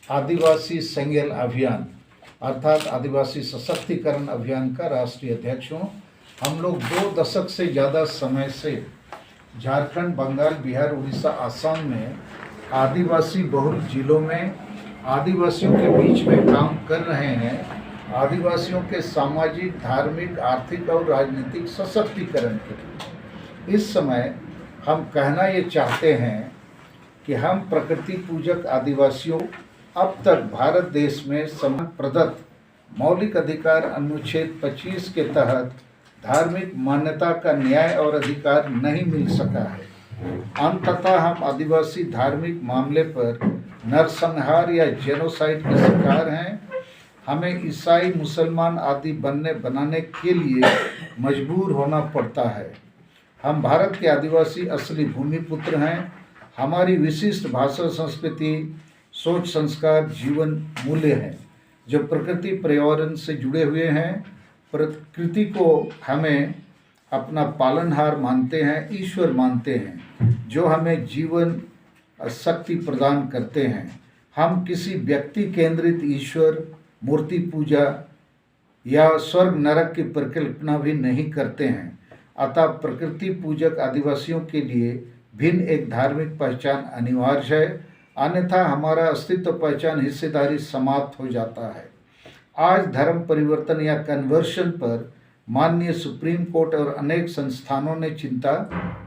आदिवासी सेंगेल अभियान अर्थात आदिवासी सशक्तिकरण अभियान का राष्ट्रीय अध्यक्ष हूँ। हम लोग 2 दशक से ज़्यादा समय से झारखंड, बंगाल, बिहार, उड़ीसा, आसाम में आदिवासी बहुल जिलों में आदिवासियों के बीच में काम कर रहे हैं, आदिवासियों के सामाजिक, धार्मिक, आर्थिक और राजनीतिक सशक्तिकरण के लिए। इस समय हम कहना ये चाहते हैं कि हम प्रकृति पूजक आदिवासियों अब तक भारत देश में संविधान प्रदत्त मौलिक अधिकार अनुच्छेद 25 के तहत धार्मिक मान्यता का न्याय और अधिकार नहीं मिल सका है। अंततः हम आदिवासी धार्मिक मामले पर नरसंहार या जेनोसाइड के शिकार हैं। हमें ईसाई, मुसलमान आदि बनाने के लिए मजबूर होना पड़ता है। हम भारत के आदिवासी असली भूमिपुत्र हैं। हमारी विशिष्ट भाषा, संस्कृति, सोच, संस्कार, जीवन मूल्य हैं जो प्रकृति पर्यावरण से जुड़े हुए हैं। प्रकृति को हमें अपना पालनहार मानते हैं, ईश्वर मानते हैं जो हमें जीवन शक्ति प्रदान करते हैं। हम किसी व्यक्ति केंद्रित ईश्वर, मूर्ति पूजा या स्वर्ग नरक की परिकल्पना भी नहीं करते हैं। अतः प्रकृति पूजक आदिवासियों के लिए भिन्न एक धार्मिक पहचान अनिवार्य है, अन्यथा हमारा अस्तित्व, पहचान, हिस्सेदारी समाप्त हो जाता है। आज धर्म परिवर्तन या कन्वर्शन पर माननीय सुप्रीम कोर्ट और अनेक संस्थानों ने चिंता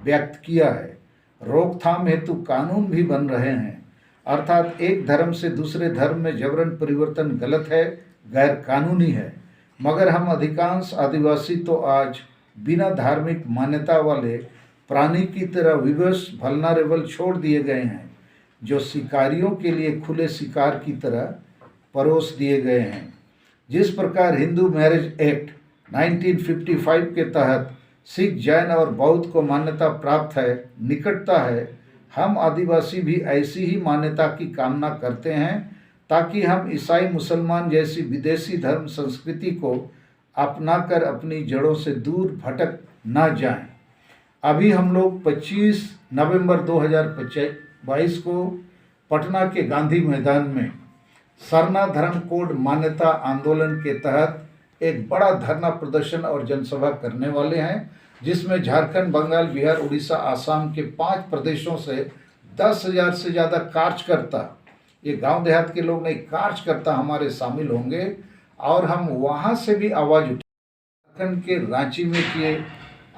व्यक्त किया है। रोकथाम हेतु कानून भी बन रहे हैं, अर्थात एक धर्म से दूसरे धर्म में जबरन परिवर्तन गलत है, गैर कानूनी है। मगर हम अधिकांश आदिवासी तो आज बिना धार्मिक मान्यता वाले प्राणी की तरह विवश, वल्नरेबल छोड़ दिए गए हैं, जो शिकारियों के लिए खुले शिकार की तरह परोस दिए गए हैं। जिस प्रकार हिंदू मैरिज एक्ट 1955 के तहत सिख, जैन और बौद्ध को मान्यता प्राप्त है, निकटता है, हम आदिवासी भी ऐसी ही मान्यता की कामना करते हैं ताकि हम ईसाई, मुसलमान जैसी विदेशी धर्म संस्कृति को अपनाकर अपनी जड़ों से दूर भटक न जाएं। अभी हम लोग 25 नवंबर 2022 को पटना के गांधी मैदान में सरना धर्म कोड मान्यता आंदोलन के तहत एक बड़ा धरना प्रदर्शन और जनसभा करने वाले हैं, जिसमें झारखंड, बंगाल, बिहार, उड़ीसा, आसाम के 5 प्रदेशों से 10,000 से ज़्यादा कार्यकर्ता, ये गांव देहात के लोग नहीं, कार्यकर्ता हमारे शामिल होंगे और हम वहां से भी आवाज़ उठाएंगे। झारखंड के रांची में किए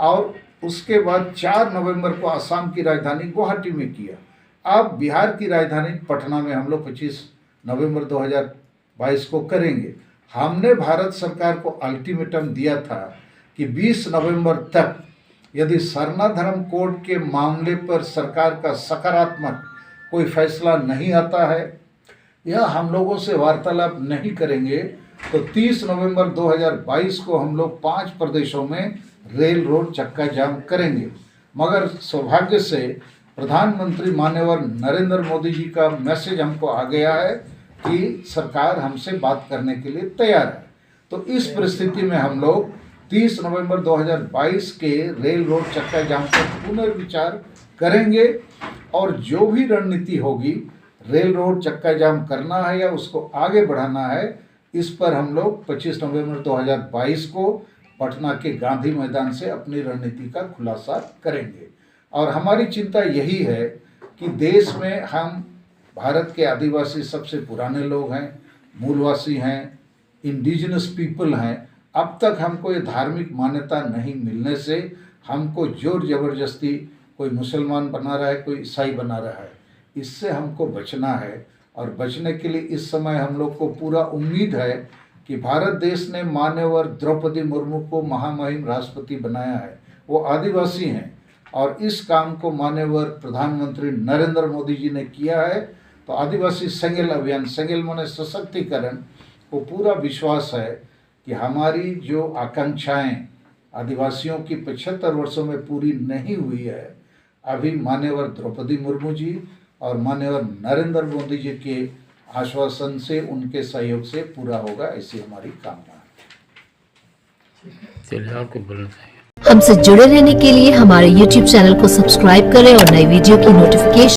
और उसके बाद 4 नवंबर को आसाम की राजधानी गुवाहाटी में किया। अब बिहार की राजधानी पटना में हम लोग 25 नवंबर 2022 को करेंगे। हमने भारत सरकार को अल्टीमेटम दिया था कि 20 नवंबर तक यदि सरना धर्म कोड के मामले पर सरकार का सकारात्मक कोई फैसला नहीं आता है या हम लोगों से वार्तालाप नहीं करेंगे तो 30 नवंबर 2022 को हम लोग 5 प्रदेशों में रेल रोड चक्का जाम करेंगे। मगर सौभाग्य से प्रधानमंत्री माननीय नरेंद्र मोदी जी का मैसेज हमको आ गया है कि सरकार हमसे बात करने के लिए तैयार है। तो इस परिस्थिति में हम लोग 30 नवंबर 2022 के रेल रोड चक्का जाम पर पुनर्विचार करेंगे और जो भी रणनीति होगी, रेल रोड चक्का जाम करना है या उसको आगे बढ़ाना है, इस पर हम लोग 25 नवंबर 2022 को पटना के गांधी मैदान से अपनी रणनीति का खुलासा करेंगे। और हमारी चिंता यही है कि देश में हम भारत के आदिवासी सबसे पुराने लोग हैं, मूलवासी हैं, इंडिजिनस पीपल हैं। अब तक हमको ये धार्मिक मान्यता नहीं मिलने से हमको जोर जबरदस्ती कोई मुसलमान बना रहा है, कोई ईसाई बना रहा है। इससे हमको बचना है और बचने के लिए इस समय हम लोग को पूरा उम्मीद है कि भारत देश ने मान्यवर द्रौपदी मुर्मू को महामहिम राष्ट्रपति बनाया है, वो आदिवासी हैं और इस काम को मान्यवर प्रधानमंत्री नरेंद्र मोदी जी ने किया है। तो आदिवासी सेंगेल अभियान, सेंगेल माने सशक्तिकरण, को पूरा विश्वास है कि हमारी जो आकांक्षाएं आदिवासियों की 75 वर्षों में पूरी नहीं हुई है, अभी मान्यवर द्रौपदी मुर्मू जी और माननीय नरेंद्र मोदी जी के आश्वासन से, उनके सहयोग से पूरा होगा, ऐसी हमारी कामना है। चलिए आपको बोलना चाहिए। हमसे जुड़े रहने के लिए हमारे YouTube चैनल को सब्सक्राइब करें और नई वीडियो की नोटिफिकेशन